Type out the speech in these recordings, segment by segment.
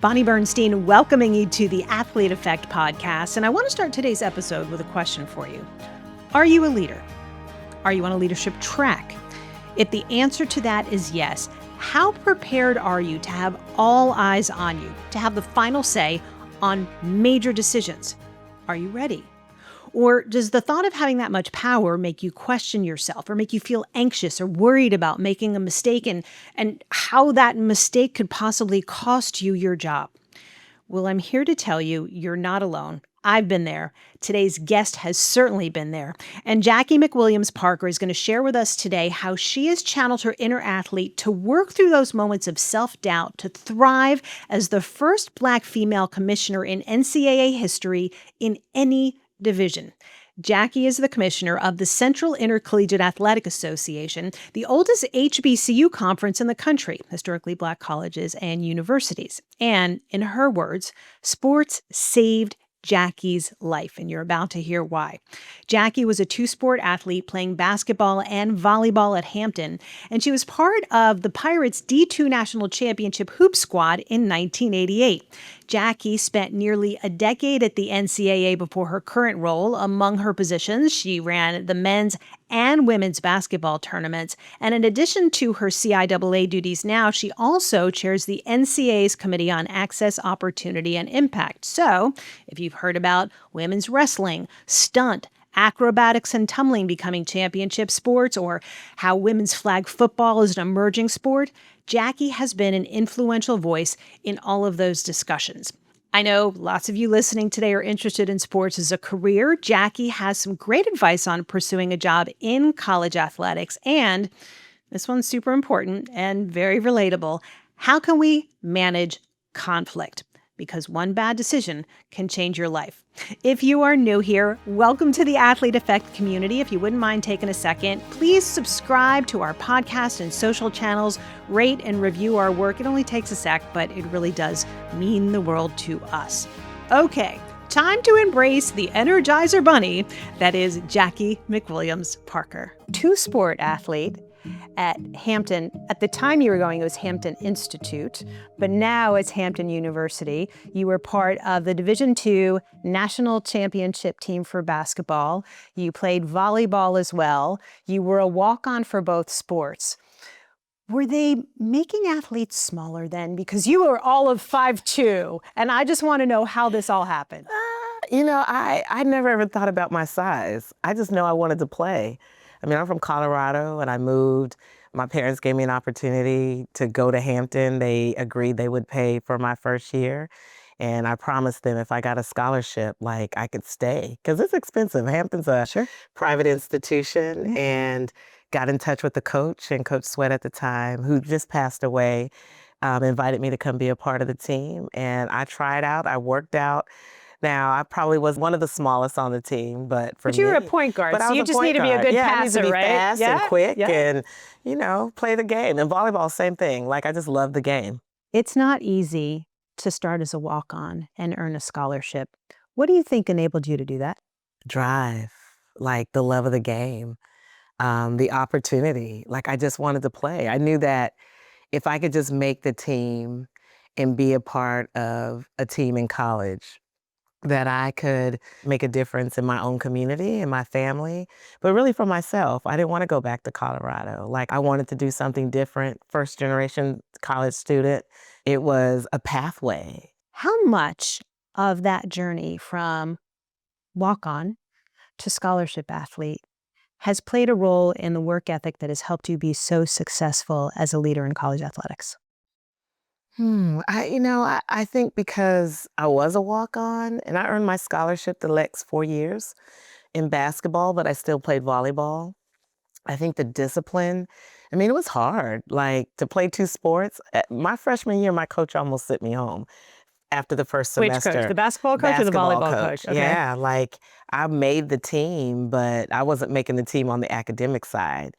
Bonnie Bernstein welcoming you to the Athlete Effect podcast. And I want to start today's episode with a question for you. Are you a leader? Are you on a leadership track? If the answer to that is yes, how prepared are you to have all eyes on you, to have the final say on major decisions? Are you ready? Or does the thought of having that much power make you question yourself or make you feel anxious or worried about making a mistake and how that mistake could possibly cost you your job? Well, I'm here to tell you, you're not alone. I've been there. Today's guest has certainly been there. And Jacqie McWilliams Parker is going to share with us today how she has channeled her inner athlete to work through those moments of self-doubt to thrive as the first Black female commissioner in NCAA history in any division. Jacqie is the commissioner of the Central Intercollegiate Athletic Association, the oldest HBCU conference in the country, historically Black colleges and universities. And in her words, sports saved Jacqie's life, and you're about to hear why. Jacqie was a two-sport athlete playing basketball and volleyball at Hampton, and she was part of the Pirates' D2 National Championship hoop squad in 1988. Jacqie spent nearly a decade at the NCAA before her current role. Among her positions, she ran the men's and women's basketball tournaments. And in addition to her CIAA duties now, she also chairs the NCAA's Committee on Access, Opportunity, and Impact. So if you've heard about women's wrestling, stunt, acrobatics and tumbling becoming championship sports, or how women's flag football is an emerging sport, Jacqie has been an influential voice in all of those discussions. I know lots of you listening today are interested in sports as a career. Jacqie has some great advice on pursuing a job in college athletics. And this one's super important and very relatable. How can we manage conflict? Because one bad decision can change your life. If you are new here, welcome to the Athlete Effect community. If you wouldn't mind taking a second, please subscribe to our podcast and social channels, rate and review our work. It only takes a sec, but it really does mean the world to us. Okay, time to embrace the Energizer Bunny that is Jacqie McWilliams Parker. Two-sport athlete at Hampton. At the time you were going, it was Hampton Institute, but now it's Hampton University. You were part of the Division II National Championship team for basketball. You played volleyball as well. You were a walk-on for both sports. Were they making athletes smaller then? Because you were all of 5'2", and I just want to know how this all happened. I never ever thought about my size. I just know I wanted to play. I mean, I'm from Colorado and I moved. My parents gave me an opportunity to go to Hampton. They agreed they would pay for my first year. And I promised them if I got a scholarship, like I could stay. Because it's expensive. Hampton's a private institution. And got in touch with the coach, and Coach Sweat at the time, who just passed away, invited me to come be a part of the team. And I tried out, I worked out. Now, I probably was one of the smallest on the team, but you were a point guard, so you just need to be a good passer, I need to be right? fast and quick and, play the game. And volleyball, same thing. Like, I just love the game. It's not easy to start as a walk-on and earn a scholarship. What do you think enabled you to do that? Drive, like the love of the game, the opportunity. Like, I just wanted to play. I knew that if I could just make the team and be a part of a team in college, that I could make a difference in my own community and my family, but really for myself. I didn't want to go back to Colorado. Like, I wanted to do something different. First generation college student. It was a pathway. How much of that journey from walk-on to scholarship athlete has played a role in the work ethic that has helped you be so successful as a leader in college athletics? I think because I was a walk-on and I earned my scholarship the next 4 years in basketball, but I still played volleyball. I think the discipline, it was hard, like to play two sports. My freshman year, my coach almost sent me home after the first semester. Which coach? The basketball coach or the volleyball coach? Okay. Yeah, like I made the team, but I wasn't making the team on the academic side.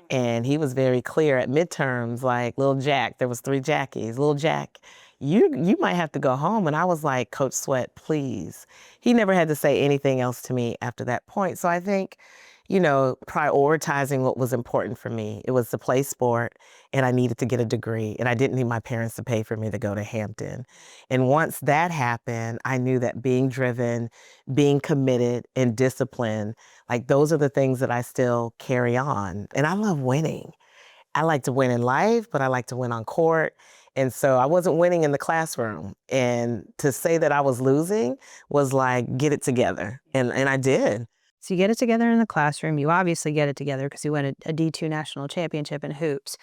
And he was very clear at midterms, like, little Jack, there was 3 Jackies, little Jack, you might have to go home. And I was like, Coach Sweat, please. He never had to say anything else to me after that point. So I think, prioritizing what was important for me. It was to play sport, and I needed to get a degree, and I didn't need my parents to pay for me to go to Hampton. And once that happened, I knew that being driven, being committed, and disciplined, like those are the things that I still carry on. And I love winning. I like to win in life, but I like to win on court. And so I wasn't winning in the classroom. And to say that I was losing was like, get it together. And I did. So you get it together in the classroom. You obviously get it together because you won a D2 national championship in hoops.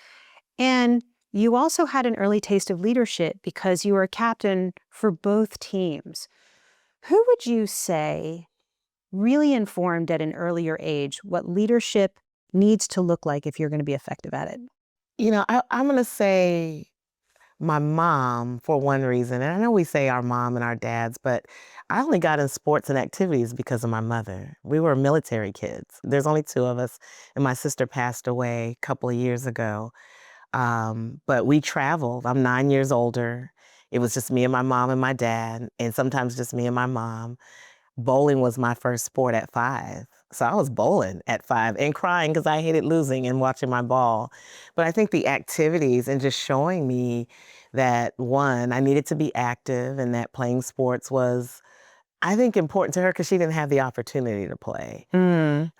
And you also had an early taste of leadership because you were a captain for both teams. Who would you say really informed at an earlier age what leadership needs to look like if you're going to be effective at it? I'm going to say my mom for one reason. And I know we say our mom and our dads, but I only got in sports and activities because of my mother. We were military kids. There's only two of us, and my sister passed away a couple of years ago. But we traveled. I'm 9 years older. It was just me and my mom and my dad, and sometimes just me and my mom. Bowling was my first sport at 5. So I was bowling at 5 and crying because I hated losing and watching my ball. But I think the activities and just showing me that, one, I needed to be active and that playing sports was, I think, important to her because she didn't have the opportunity to play.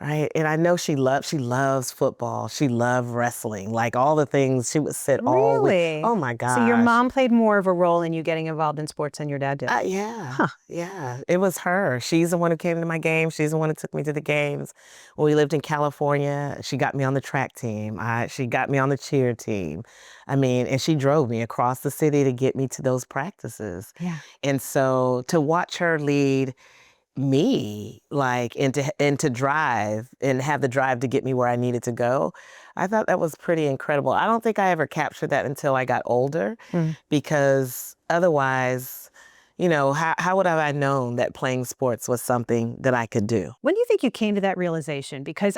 Right. And I know she loves football. She loved wrestling, like all the things she would sit all week. Really? Oh my gosh. So your mom played more of a role in you getting involved in sports than your dad did? Yeah. Huh. Yeah. It was her. She's the one who came to my games. She's the one who took me to the games. When we lived in California, she got me on the track team. She got me on the cheer team. I mean, and she drove me across the city to get me to those practices. Yeah. And so to watch her lead me, like, and to drive and have the drive to get me where I needed to go, I thought that was pretty incredible. I don't think I ever captured that until I got older, because otherwise, how would have I known that playing sports was something that I could do? When do you think you came to that realization? Because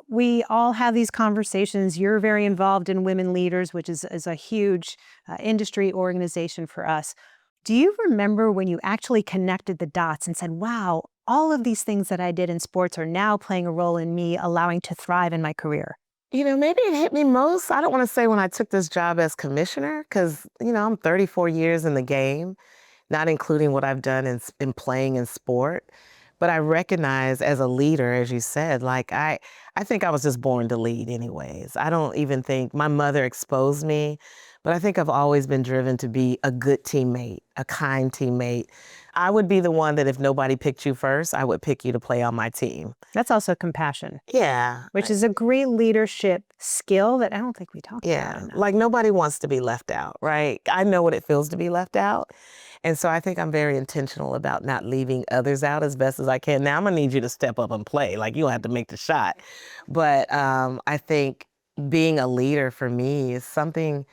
we all have these conversations. You're very involved in Women Leaders, which is a huge industry organization for us. Do you remember when you actually connected the dots and said, wow, all of these things that I did in sports are now playing a role in me allowing to thrive in my career? Maybe it hit me most, I don't want to say when I took this job as commissioner, because, I'm 34 years in the game, not including what I've done in playing in sport. But I recognize as a leader, as you said, like I think I was just born to lead anyways. I don't even think my mother exposed me, but I think I've always been driven to be a good teammate, a kind teammate. I would be the one that if nobody picked you first, I would pick you to play on my team. That's also compassion. Yeah. Which is a great leadership skill that I don't think we talk about enough. Like nobody wants to be left out, right? I know what it feels to be left out. And so I think I'm very intentional about not leaving others out as best as I can. Now I'm gonna need you to step up and play. Like you don't have to make the shot. But I think being a leader for me is something,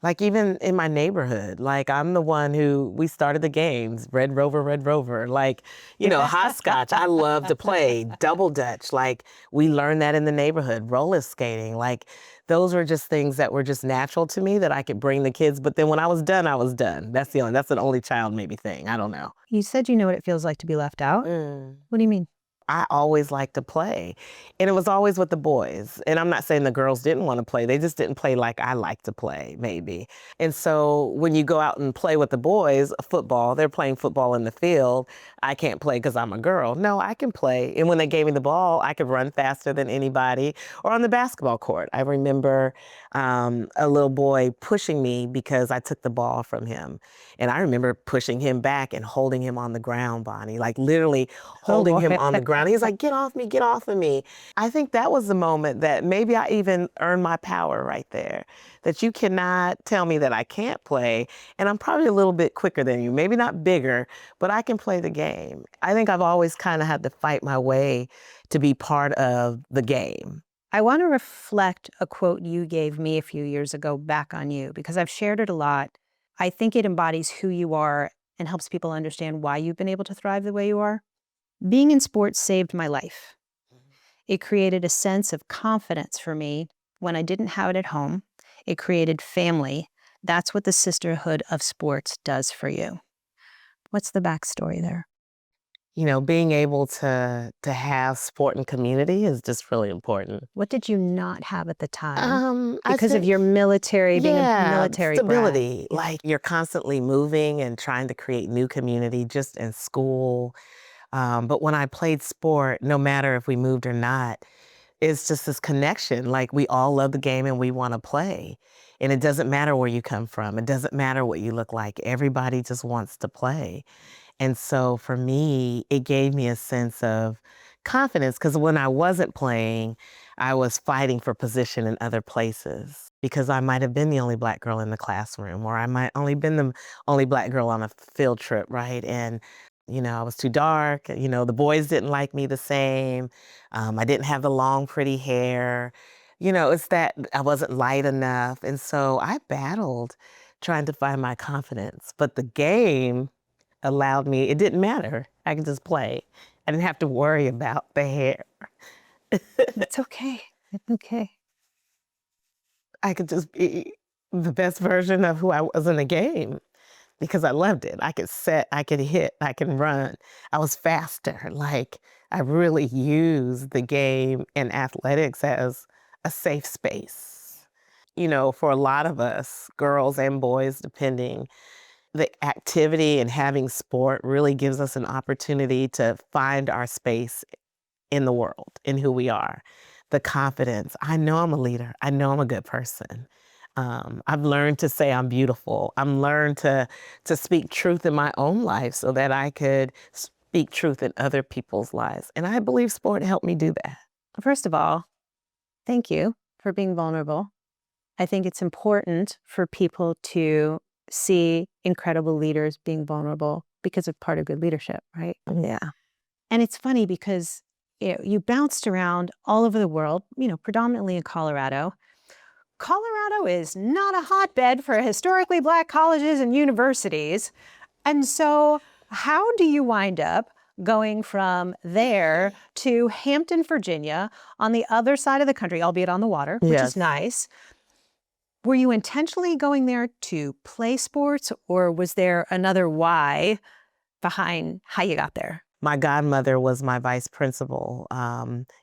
like even in my neighborhood, like I'm the one who, we started the games, Red Rover, like, hopscotch, I love to play, double dutch, like we learned that in the neighborhood, roller skating, like those were just things that were just natural to me that I could bring the kids. But then when I was done, I was done. That's an only child maybe thing. I don't know. You said you know what it feels like to be left out. What do you mean? I always liked to play. And it was always with the boys. And I'm not saying the girls didn't want to play. They just didn't play like I like to play, maybe. And so when you go out and play with the boys, football, they're playing football in the field. I can't play because I'm a girl. No, I can play. And when they gave me the ball, I could run faster than anybody. Or on the basketball court. I remember a little boy pushing me because I took the ball from him. And I remember pushing him back and holding him on the ground, Bonnie, like literally holding him on the ground. He's like, get off of me. I think that was the moment that maybe I even earned my power right there, that you cannot tell me that I can't play. And I'm probably a little bit quicker than you, maybe not bigger, but I can play the game. I think I've always kind of had to fight my way to be part of the game. I want to reflect a quote you gave me a few years ago back on you, because I've shared it a lot. I think it embodies who you are and helps people understand why you've been able to thrive the way you are. Being in sports saved my life. It created a sense of confidence for me when I didn't have it at home. It created family. That's what the sisterhood of sports does for you. What's the backstory there? being able to have sport and community is just really important. What did you not have at the time? I Because of think, your military, being a military brat. stability. Like you're constantly moving and trying to create new community just in school. But when I played sport, no matter if we moved or not, it's just this connection. Like we all love the game and we want to play. And it doesn't matter where you come from. It doesn't matter what you look like. Everybody just wants to play. And so for me, it gave me a sense of confidence because when I wasn't playing, I was fighting for position in other places because I might have been the only Black girl in the classroom, or I might only been the only Black girl on a field trip, right? And I was too dark. The boys didn't like me the same. I didn't have the long, pretty hair. It's that I wasn't light enough. And so I battled trying to find my confidence. But the game allowed me, it didn't matter. I could just play. I didn't have to worry about the hair. It's okay. It's okay. I could just be the best version of who I was in the game because I loved it. I could set, I could hit, I can run. I was faster. Like I really used the game and athletics as a safe space. For a lot of us, girls and boys, depending, the activity and having sport really gives us an opportunity to find our space in the world, in who we are. The confidence. I know I'm a leader. I know I'm a good person. I've learned to say I'm beautiful. I've learned to speak truth in my own life so that I could speak truth in other people's lives. And I believe sport helped me do that. First of all, thank you for being vulnerable. I think it's important for people to see incredible leaders being vulnerable because of part of good leadership, right? Yeah. And it's funny because you bounced around all over the world, predominantly in Colorado. Colorado is not a hotbed for historically Black colleges and universities. And so how do you wind up going from there to Hampton, Virginia, on the other side of the country, albeit on the water, which is nice? Were you intentionally going there to play sports, or was there another why behind how you got there? My godmother was my vice principal.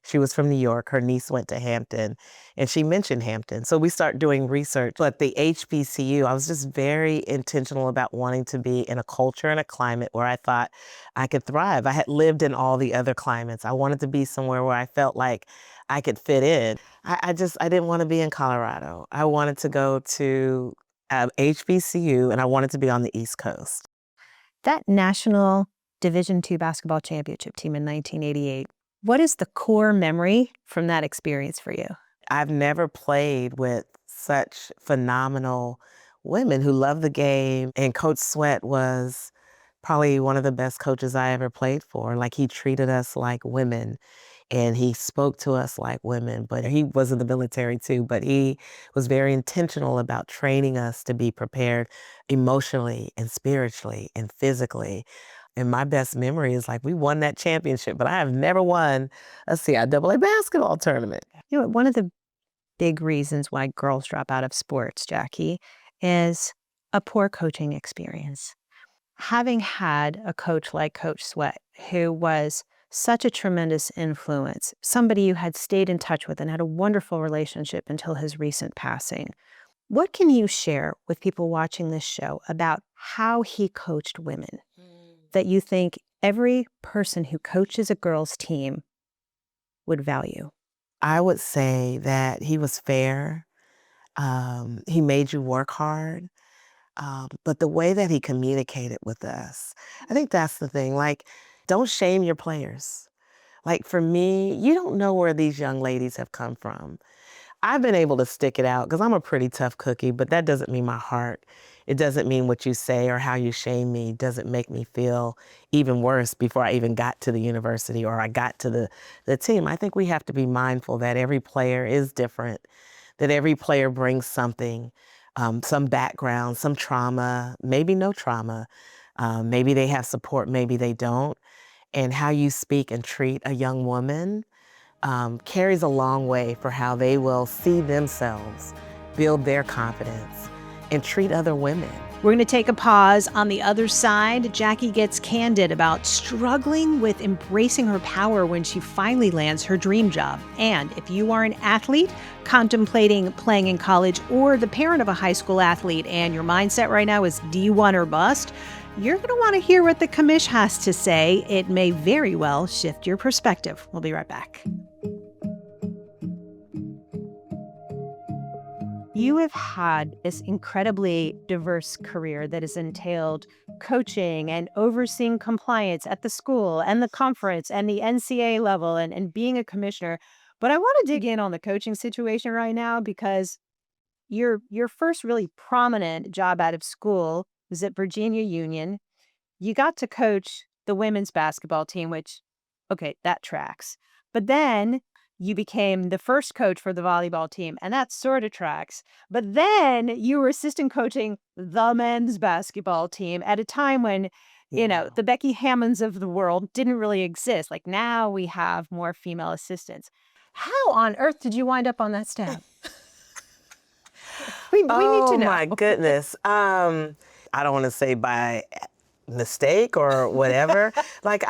She was from New York. Her niece went to Hampton, and she mentioned Hampton. So we started doing research. But the HBCU, I was just very intentional about wanting to be in a culture and a climate where I thought I could thrive. I had lived in all the other climates. I wanted to be somewhere where I felt like I could fit in. I didn't want to be in Colorado. I wanted to go to HBCU, and I wanted to be on the East Coast. That national Division II basketball championship team in 1988. What is the core memory from that experience for you? I've never played with such phenomenal women who love the game. And Coach Sweat was probably one of the best coaches I ever played for. Like he treated us like women and he spoke to us like women, but he was in the military too, but he was very intentional about training us to be prepared emotionally and spiritually and physically. And my best memory is like we won that championship, but I have never won a CIAA basketball tournament. One of the big reasons why girls drop out of sports, Jacqie, is a poor coaching experience. Having had a coach like Coach Sweat, who was such a tremendous influence, somebody you had stayed in touch with and had a wonderful relationship until his recent passing, what can you share with people watching this show about how he coached women that you think every person who coaches a girls' team would value? I would say that he was fair. He made you work hard. But the way that he communicated with us, I think that's the thing. Like, don't shame your players. Like for me, you don't know where these young ladies have come from. I've been able to stick it out because I'm a pretty tough cookie, but that doesn't mean my heart. It doesn't mean what you say or how you shame me doesn't make me feel even worse before I even got to the university or I got to the team. I think we have to be mindful that every player is different, that every player brings something, some background, some trauma, maybe no trauma. Maybe they have support, maybe they don't. And how you speak and treat a young woman carries a long way for how they will see themselves, build their confidence, and treat other women. We're going to take a pause. On the other side, Jacqie gets candid about struggling with embracing her power when she finally lands her dream job. And if you are an athlete contemplating playing in college, or the parent of a high school athlete and your mindset right now is D1 or bust, you're going to want to hear what the Commish has to say. It may very well shift your perspective. We'll be right back. You have had this incredibly diverse career that has entailed coaching and overseeing compliance at the school and the conference and the NCAA level and being a commissioner. But I want to dig in on the coaching situation right now, because your first really prominent job out of school was at Virginia Union. You got to coach the women's basketball team, which, okay, that tracks. But then you became the first coach for the volleyball team, and that sort of tracks. But then you were assistant coaching the men's basketball team at a time when, the Becky Hammonds of the world didn't really exist. Like, now we have more female assistants. How on earth did you wind up on that staff? we need to know. Oh my goodness. I don't want to say by mistake or whatever. Like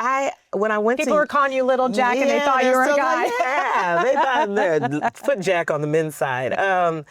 when I went People were calling you Little Jack, and they thought you were a guy. They thought put Jack on the men's side. I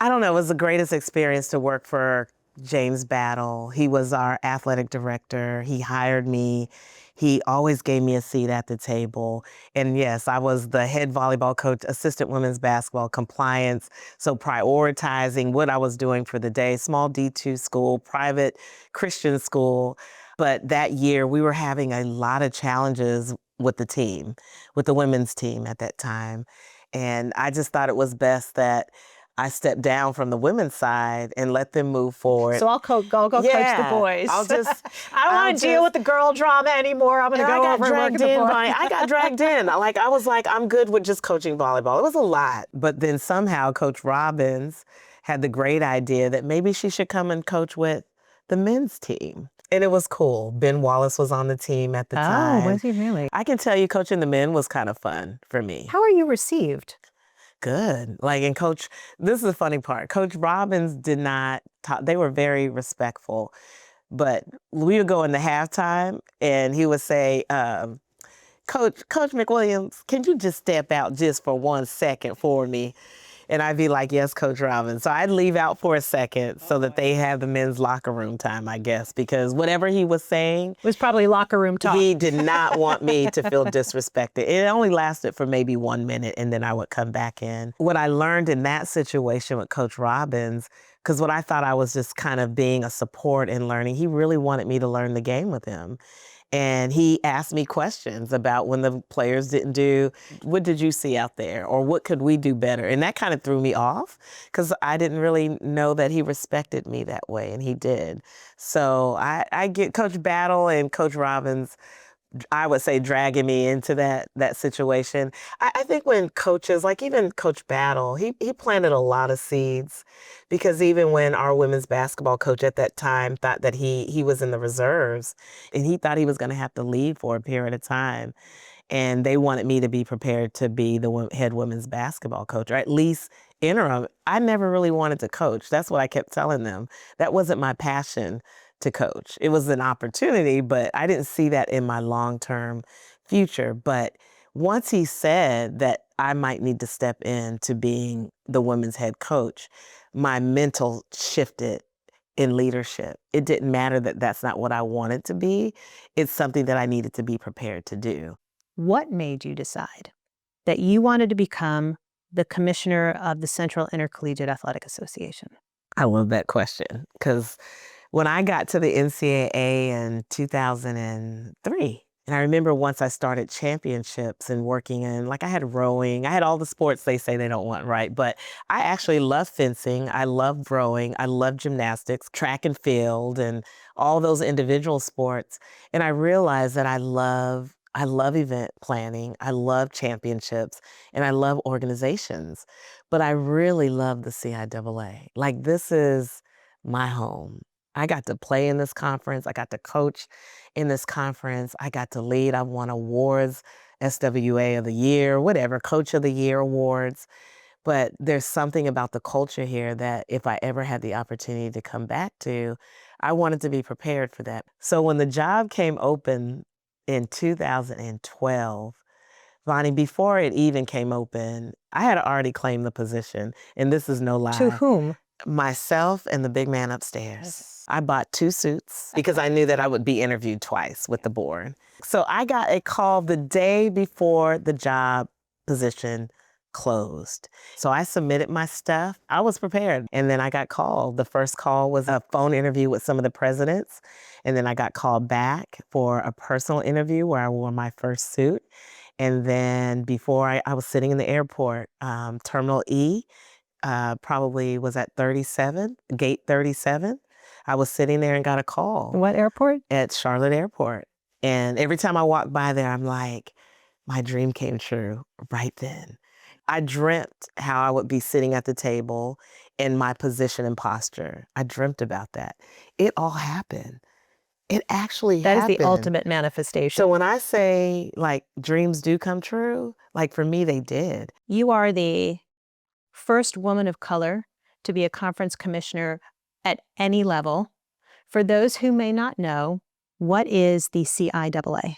don't know. It was the greatest experience to work for James Battle. He was our athletic director. He hired me. He always gave me a seat at the table. And yes, I was the head volleyball coach, assistant women's basketball, compliance. So prioritizing what I was doing for the day, small D2 school, private Christian school. But that year we were having a lot of challenges with the team, with the women's team at that time. And I just thought it was best that I stepped down from the women's side and let them move forward. So I'll go coach the boys. I don't want to deal with the girl drama anymore. I'm going to go over and work with the boys. I got dragged in. I was like, I'm good with just coaching volleyball. It was a lot. But then somehow Coach Robbins had the great idea that maybe she should come and coach with the men's team. And it was cool. Ben Wallace was on the team at the time. Oh, was he really? I can tell you coaching the men was kind of fun for me. How are you received? Good. And Coach, this is the funny part. Coach Robbins did not talk. They were very respectful. But we would go into halftime and he would say, Coach McWilliams, can you just step out just for 1 second for me? And I'd be like, yes, Coach Robbins. So I'd leave out for a second so that they have the men's locker room time, I guess, because whatever he was saying it was probably locker room talk. He did not want me to feel disrespected. It only lasted for maybe 1 minute, and then I would come back in. What I learned in that situation with Coach Robbins, because what I thought I was just kind of being a support and learning, he really wanted me to learn the game with him. And he asked me questions about when the players didn't do, what did you see out there? Or what could we do better? And that kind of threw me off because I didn't really know that he respected me that way, and he did. So I get Coach Battle and Coach Robbins, I would say, dragging me into that situation. I think when coaches, like even Coach Battle, he planted a lot of seeds, because even when our women's basketball coach at that time thought that he was in the reserves and he thought he was going to have to leave for a period of time, and they wanted me to be prepared to be the head women's basketball coach, or at least interim. I never really wanted to coach. That's what I kept telling them. That wasn't my passion to coach. It was an opportunity, but I didn't see that in my long-term future. But once he said that I might need to step into being the women's head coach, my mental shifted in leadership. It didn't matter that that's not what I wanted to be. It's something that I needed to be prepared to do. What made you decide that you wanted to become the commissioner of the Central Intercollegiate Athletic Association? I love that question, because when I got to the NCAA in 2003, and I remember once I started championships and working in, I had rowing, I had all the sports they say they don't want, right? But I actually love fencing, I love rowing, I love gymnastics, track and field, and all those individual sports. And I realized that I love event planning, I love championships, and I love organizations. But I really love the CIAA. This is my home. I got to play in this conference. I got to coach in this conference. I got to lead. I won awards, SWA of the year, whatever, Coach of the Year awards. But there's something about the culture here that if I ever had the opportunity to come back to, I wanted to be prepared for that. So when the job came open in 2012, Vonnie, before it even came open, I had already claimed the position. And this is no lie. To whom? Myself and the big man upstairs. Yes. I bought 2 suits because I knew that I would be interviewed twice with the board. So I got a call the day before the job position closed. So I submitted my stuff. I was prepared. And then I got called. The first call was a phone interview with some of the presidents. And then I got called back for a personal interview where I wore my first suit. And then before I was sitting in the airport, Terminal E, probably was at 37, gate 37. I was sitting there and got a call. What airport? At Charlotte Airport. And every time I walk by there, I'm like, my dream came true right then. I dreamt how I would be sitting at the table in my position and posture. I dreamt about that. It all happened. It actually happened. That is the ultimate manifestation. So when I say like dreams do come true, like for me, they did. You are the first woman of color to be a conference commissioner at any level. For those who may not know, what is the CIAA?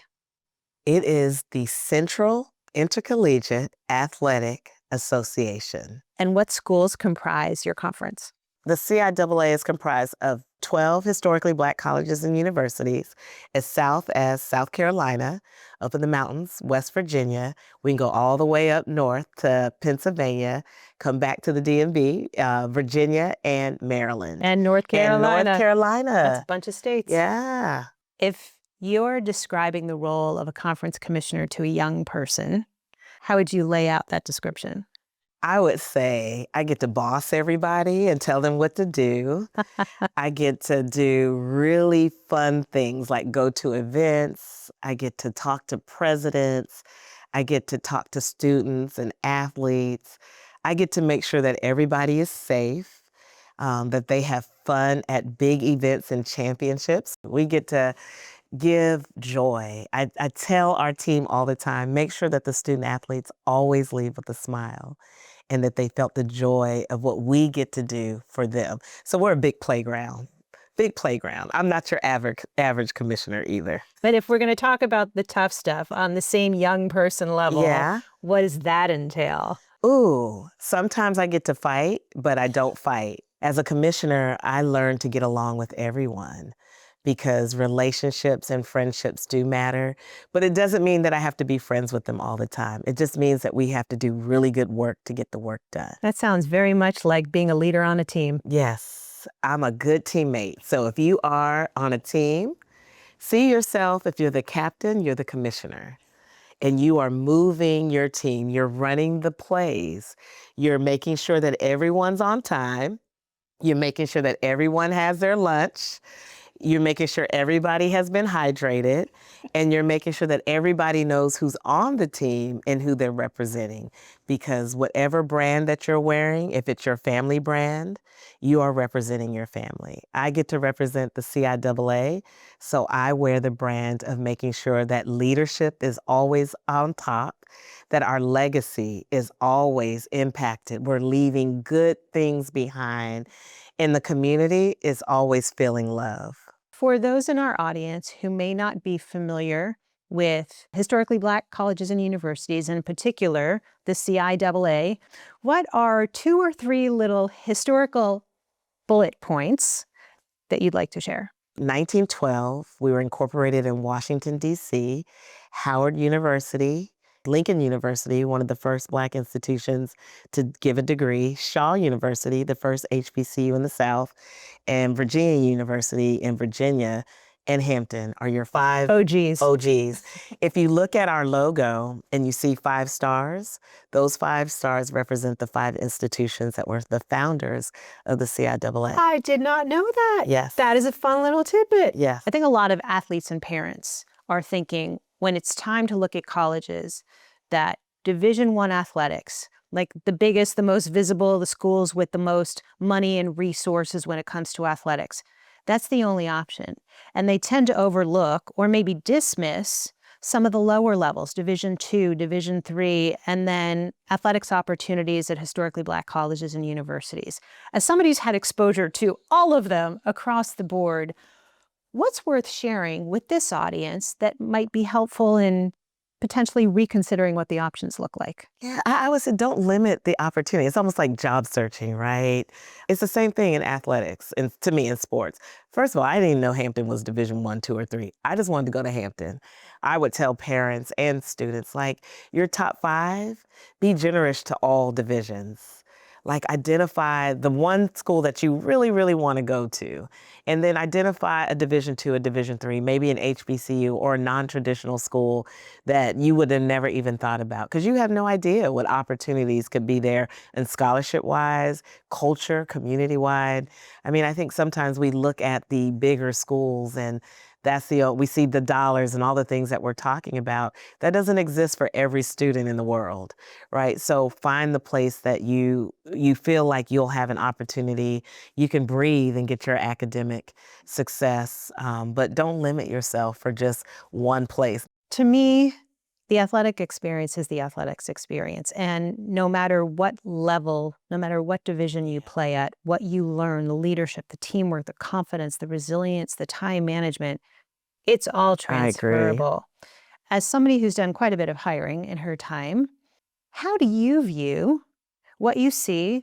It is the Central Intercollegiate Athletic Association. And what schools comprise your conference? The CIAA is comprised of 12 historically Black colleges and universities, as south as South Carolina, up in the mountains, West Virginia. We can go all the way up north to Pennsylvania, come back to the DMV, Virginia, and Maryland. And North Carolina. And North Carolina. That's a bunch of states. Yeah. If you're describing the role of a conference commissioner to a young person, how would you lay out that description? I would say I get to boss everybody and tell them what to do. I get to do really fun things like go to events. I get to talk to presidents. I get to talk to students and athletes. I get to make sure that everybody is safe, that they have fun at big events and championships. We get to give joy. I tell our team all the time, make sure that the student athletes always leave with a smile and that they felt the joy of what we get to do for them. So we're a big playground. Big playground. I'm not your average commissioner either. But if we're going to talk about the tough stuff on the same young person level, what does that entail? Ooh, sometimes I get to fight, but I don't fight. As a commissioner, I learned to get along with everyone because relationships and friendships do matter. But it doesn't mean that I have to be friends with them all the time. It just means that we have to do really good work to get the work done. That sounds very much like being a leader on a team. Yes, I'm a good teammate. So if you are on a team, see yourself, if you're the captain, you're the commissioner. And you are moving your team. You're running the plays. You're making sure that everyone's on time. You're making sure that everyone has their lunch. You're making sure everybody has been hydrated, and you're making sure that everybody knows who's on the team and who they're representing. Because whatever brand that you're wearing, if it's your family brand, you are representing your family. I get to represent the CIAA, so I wear the brand of making sure that leadership is always on top, that our legacy is always impacted. We're leaving good things behind, and the community is always feeling love. For those in our audience who may not be familiar with historically Black colleges and universities, in particular the CIAA, what are 2 or 3 little historical bullet points that you'd like to share? 1912, we were incorporated in Washington, D.C., Howard University, Lincoln University, one of the first Black institutions to give a degree, Shaw University, the first HBCU in the South, and Virginia University in Virginia, and Hampton are your 5 OGs. If you look at our logo and you see 5 stars, those 5 stars represent the 5 institutions that were the founders of the CIAA. I did not know that. Yes. That is a fun little tidbit. Yes. I think a lot of athletes and parents are thinking when it's time to look at colleges that Division I athletics, like the biggest, the most visible, the schools with the most money and resources when it comes to athletics, that's the only option. And they tend to overlook or maybe dismiss some of the lower levels, Division II, Division III, and then athletics opportunities at historically Black colleges and universities. As somebody who's had exposure to all of them across the board, what's worth sharing with this audience that might be helpful in potentially reconsidering what the options look like? Yeah, I would say don't limit the opportunity. It's almost like job searching, right? It's the same thing in athletics and to me in sports. First of all, I didn't even know Hampton was Division I, II, or III. I just wanted to go to Hampton. I would tell parents and students, like, your top 5, be generous to all divisions. Like, identify the one school that you really, really want to go to, and then identify a Division II, a Division III, maybe an HBCU or a non-traditional school that you would have never even thought about, because you have no idea what opportunities could be there, and scholarship-wise, culture, community-wide. I mean, I think sometimes we look at the bigger schools and we see the dollars and all the things that we're talking about. That doesn't exist for every student in the world, right? So find the place that you feel like you'll have an opportunity. You can breathe and get your academic success, but don't limit yourself for just one place. To me, the athletic experience is the athletics experience. And no matter what level, no matter what division you play at, what you learn, the leadership, the teamwork, the confidence, the resilience, the time management, it's all transferable. As somebody who's done quite a bit of hiring in her time, how do you view what you see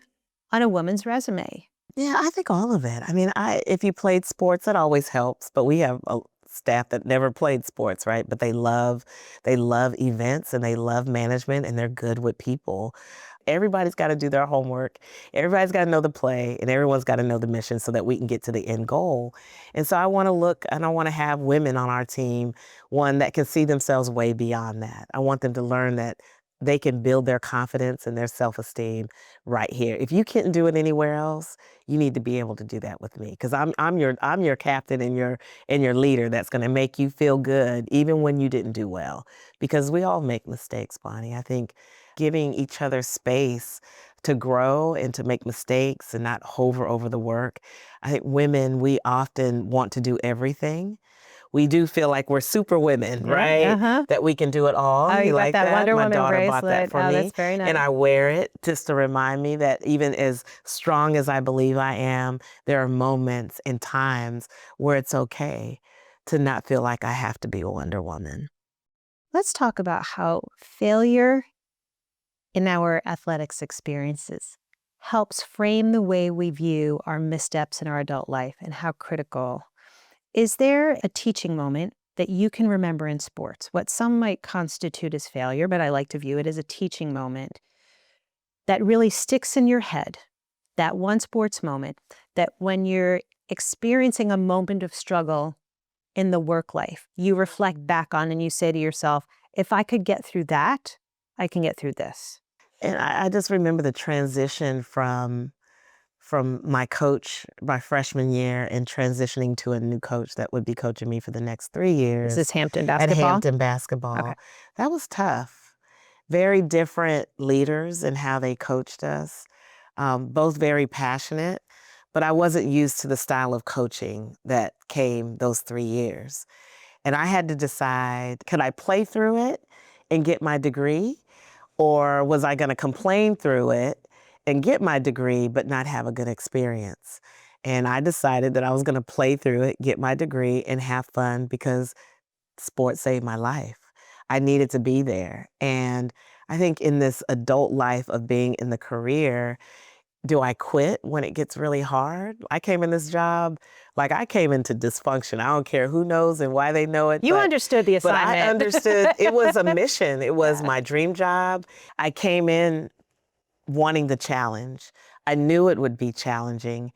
on a woman's resume? Yeah, I think all of it. I mean, if you played sports, that always helps. But we have a staff that never played sports, right? But they love events and they love management and they're good with people. Everybody's got to do their homework. Everybody's got to know the play and everyone's got to know the mission so that we can get to the end goal. And so I want to look and I want to have women on our team, one that can see themselves way beyond that. I want them to learn that they can build their confidence and their self-esteem right here. If you couldn't do it anywhere else, you need to be able to do that with me, because I'm your captain and your leader that's going to make you feel good even when you didn't do well, because we all make mistakes, Bonnie. I think giving each other space to grow and to make mistakes and not hover over the work. I think women, we often want to do everything. We do feel like we're super women, right? Uh-huh. That we can do it all. Oh, you got like that Wonder My Woman daughter bracelet. bought that for me. That's very nice. And I wear it just to remind me that even as strong as I believe I am, there are moments and times where it's okay to not feel like I have to be a Wonder Woman. Let's talk about how failure in our athletics experiences helps frame the way we view our missteps in our adult life and how critical. Is there a teaching moment that you can remember in sports, what some might constitute as failure, but I like to view it as a teaching moment, that really sticks in your head, that one sports moment, that when you're experiencing a moment of struggle in the work life, you reflect back on and you say to yourself, if I could get through that, I can get through this? And I just remember the transition from my coach my freshman year and transitioning to a new coach that would be coaching me for the next 3 years. Is this Hampton At basketball? Hampton basketball. Okay. That was tough. Very different leaders in how they coached us, both very passionate, but I wasn't used to the style of coaching that came those 3 years. And I had to decide, could I play through it and get my degree? Or was I going to complain through it and get my degree, but not have a good experience? And I decided that I was going to play through it, get my degree, and have fun, because sports saved my life. I needed to be there. And I think in this adult life of being in the career, do I quit when it gets really hard? I came in this job, like I came into dysfunction. I don't care who knows and why they know it. You understood the assignment. But I understood it was a mission. It was my dream job. I came in wanting the challenge. I knew it would be challenging.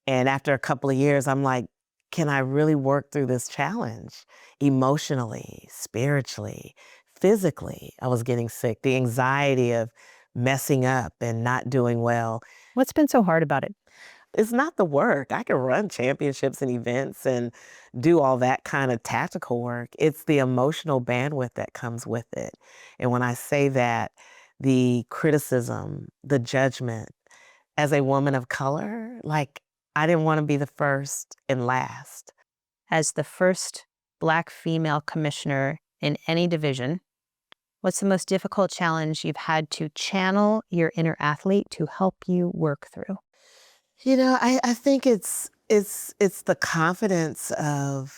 And after a couple of years, I'm like, can I really work through this challenge? Emotionally, spiritually, physically, I was getting sick. The anxiety of messing up and not doing well. What's been so hard about it? It's not the work. I can run championships and events and do all that kind of tactical work. It's the emotional bandwidth that comes with it. And when I say that, the criticism, the judgment, as a woman of color, like, I didn't want to be the first and last. As the first Black female commissioner in any division, what's the most difficult challenge you've had to channel your inner athlete to help you work through? I think it's the confidence of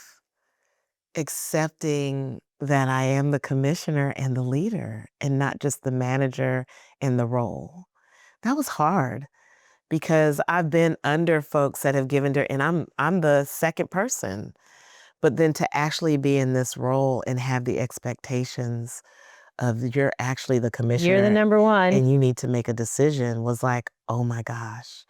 accepting that I am the commissioner and the leader and not just the manager and the role. That was hard because I've been under folks that have given and I'm the second person. But then to actually be in this role and have the expectations of you're actually the commissioner. You're the number one. And you need to make a decision was like, oh my gosh.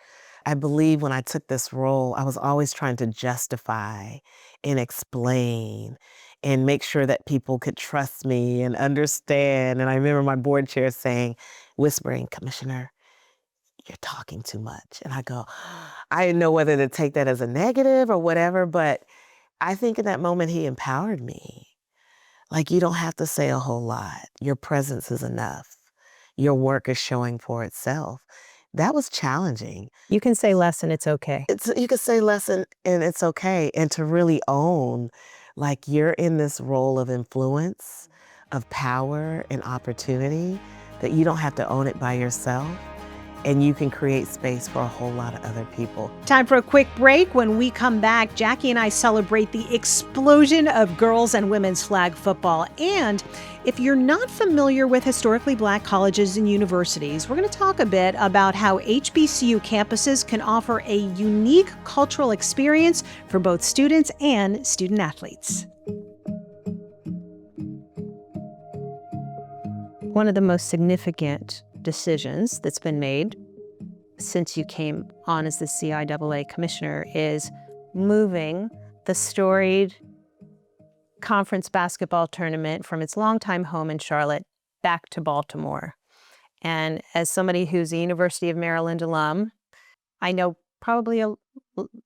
I believe when I took this role, I was always trying to justify and explain and make sure that people could trust me and understand. And I remember my board chair saying, whispering, Commissioner, you're talking too much. And I go, I didn't know whether to take that as a negative or whatever, but I think in that moment he empowered me. Like, you don't have to say a whole lot. Your presence is enough. Your work is showing for itself. That was challenging. You can say less and it's okay. You can say less and it's okay. And to really own, like, you're in this role of influence, of power and opportunity, that you don't have to own it by yourself. And you can create space for a whole lot of other people. Time for a quick break. When we come back, Jacqie and I celebrate the explosion of girls and women's flag football. And if you're not familiar with historically Black colleges and universities, we're going to talk a bit about how HBCU campuses can offer a unique cultural experience for both students and student athletes. One of the most significant decisions that's been made since you came on as the CIAA commissioner is moving the storied conference basketball tournament from its longtime home in Charlotte back to Baltimore. And as somebody who's a University of Maryland alum, I know probably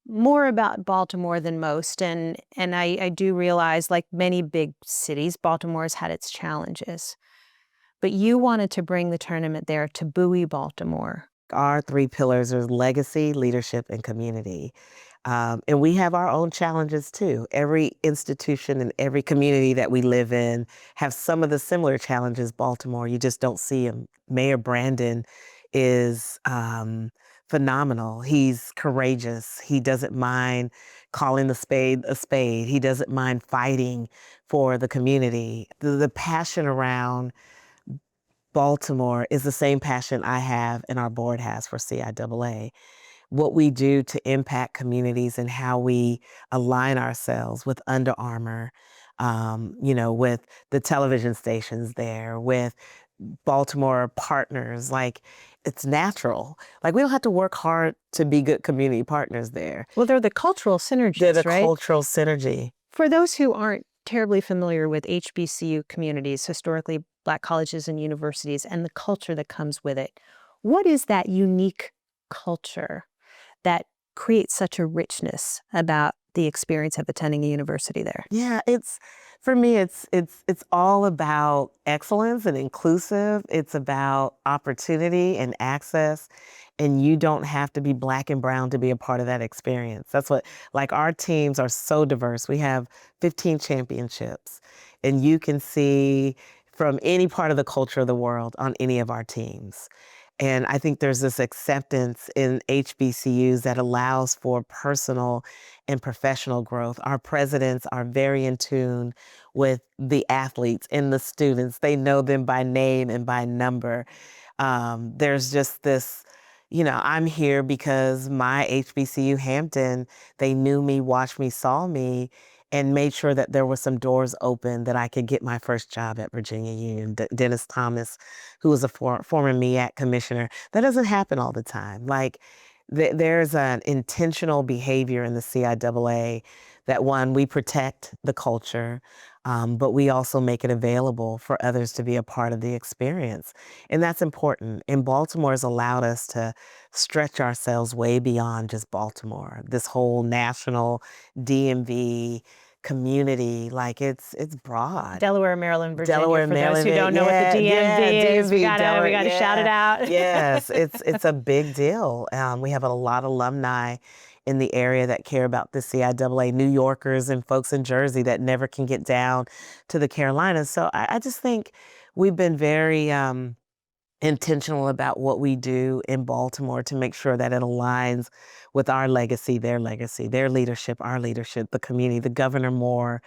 more about Baltimore than most. And I do realize, like many big cities, Baltimore's had its challenges. But you wanted to bring the tournament there to buoy Baltimore. Our three pillars are legacy, leadership, and community. And we have our own challenges too. Every institution and every community that we live in have some of the similar challenges. Baltimore, you just don't see them. Mayor Brandon is phenomenal. He's courageous. He doesn't mind calling the spade a spade. He doesn't mind fighting for the community. The passion around Baltimore is the same passion I have and our board has for CIAA. What we do to impact communities and how we align ourselves with Under Armour, with the television stations there, with Baltimore partners, like, it's natural. Like, we don't have to work hard to be good community partners there. Well, they're the cultural synergies, They're the right? cultural synergy. For those who aren't terribly familiar with HBCU communities, historically Black colleges and universities, and the culture that comes with it, what is that unique culture that creates such a richness about the experience of attending a university there? Yeah, for me, it's all about excellence and inclusive. It's about opportunity and access. And you don't have to be Black and brown to be a part of that experience. That's what, like, our teams are so diverse. We have 15 championships, and you can see from any part of the culture of the world on any of our teams. And I think there's this acceptance in HBCUs that allows for personal and professional growth. Our presidents are very in tune with the athletes and the students. They know them by name and by number. There's just this, I'm here because my HBCU Hampton, they knew me, watched me, saw me, and made sure that there were some doors open that I could get my first job at Virginia Union. Dennis Thomas, who was a former MEAC commissioner. That doesn't happen all the time. Like, there's an intentional behavior in the CIAA that, one, we protect the culture, but we also make it available for others to be a part of the experience. And that's important. And Baltimore has allowed us to stretch ourselves way beyond just Baltimore. This whole national DMV community, like, it's broad. Delaware, Maryland, Virginia. Delaware, for Maryland, those who don't know what the DMV is, we gotta shout it out. Yes, it's a big deal. We have a lot of alumni in the area that care about the CIAA, New Yorkers and folks in Jersey that never can get down to the Carolinas. So I just think we've been very intentional about what we do in Baltimore to make sure that it aligns with our legacy, their leadership, our leadership, the community, the Governor Moore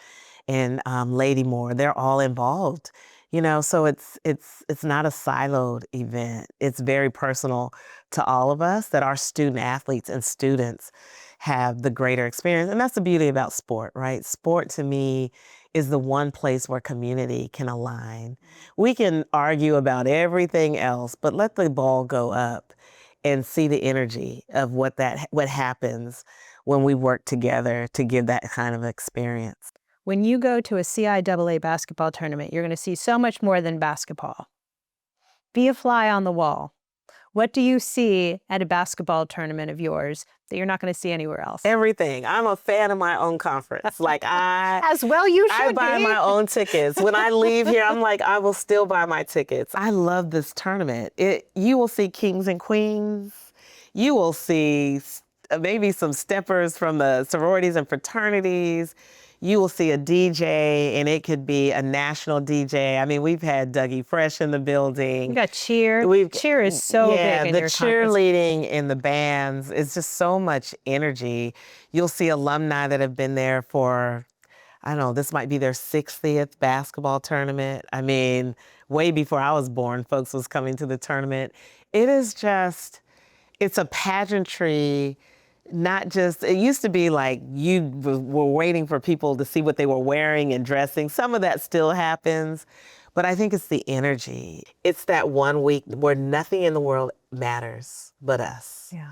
and Lady Moore. They're all involved, so it's not a siloed event. It's very personal to all of us that our student athletes and students have the greater experience. And that's the beauty about sport, right? Sport to me is the one place where community can align. We can argue about everything else, but let the ball go up and see the energy of what happens when we work together to give that kind of experience. When you go to a CIAA basketball tournament, you're going to see so much more than basketball. Be a fly on the wall. What do you see at a basketball tournament of yours that you're not going to see anywhere else? Everything. I'm a fan of my own conference. As well you should I buy my own tickets. When I leave here, I'm like, I will still buy my tickets. I love this tournament. You will see kings and queens. You will see maybe some steppers from the sororities and fraternities. You will see a DJ, and it could be a national DJ. I mean, we've had Dougie Fresh in the building. We got cheer. Cheer is so big in your cheerleading and the bands. It's just so much energy. You'll see alumni that have been there for, I don't know, this might be their 60th basketball tournament. I mean, way before I was born, folks was coming to the tournament. It's a pageantry. Not just, it used to be like you were waiting for people to see what they were wearing and dressing. Some of that still happens, but I think it's the energy. It's that 1 week where nothing in the world matters but us. Yeah.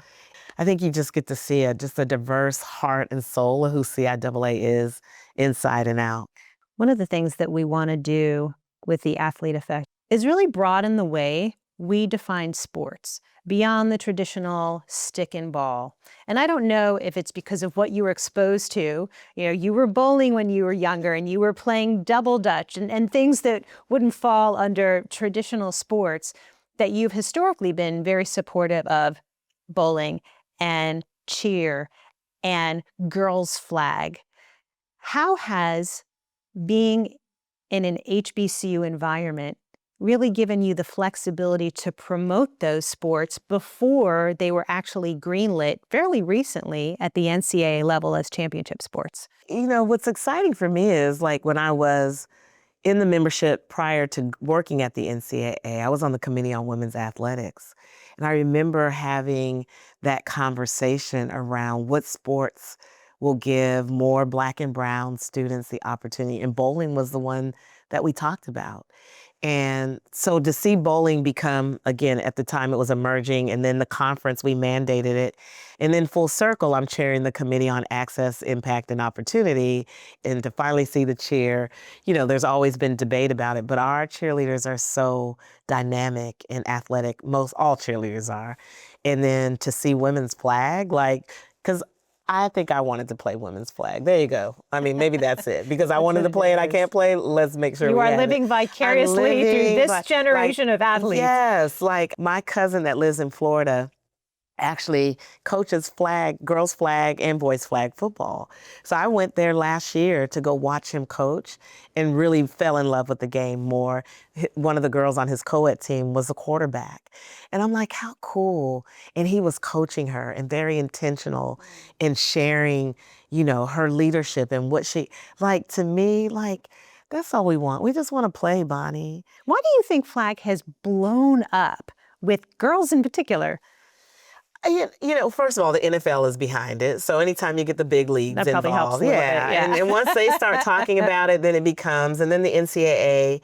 I think you just get to see just a diverse heart and soul of who CIAA is inside and out. One of the things that we want to do with the Athlete Effect is really broaden the way we define sports beyond the traditional stick and ball. And I don't know if it's because of what you were exposed to. You were bowling when you were younger and you were playing double dutch and things that wouldn't fall under traditional sports, that you've historically been very supportive of bowling and cheer and girls flag. How has being in an HBCU environment really given you the flexibility to promote those sports before they were actually greenlit fairly recently at the NCAA level as championship sports? What's exciting for me is like when I was in the membership prior to working at the NCAA, I was on the Committee on Women's Athletics. And I remember having that conversation around what sports will give more Black and brown students the opportunity. And bowling was the one that we talked about. And so to see bowling become, again, at the time it was emerging, and then the conference, we mandated it. And then full circle, I'm chairing the Committee on Access, Impact, and Opportunity. And to finally see the cheer, there's always been debate about it, but our cheerleaders are so dynamic and athletic. Most all cheerleaders are. And then to see women's flag, because I think I wanted to play women's flag. There you go. I mean, maybe that's it. Because I wanted to play and I can't play, let's make sure you are living vicariously through this generation of athletes. Yes, like my cousin that lives in Florida actually coaches girls flag and boys flag football. So I went there last year to go watch him coach and really fell in love with the game more. One of the girls on his co-ed team was a quarterback. And I'm like, how cool. And he was coaching her and very intentional in sharing, her leadership and what to me, that's all we want. We just want to play, Bonnie. Why do you think flag has blown up with girls in particular? First of all, the NFL is behind it. So anytime you get the big leagues that probably involved, helps a little bit, yeah. And once they start talking about it, then it becomes, and then the NCAA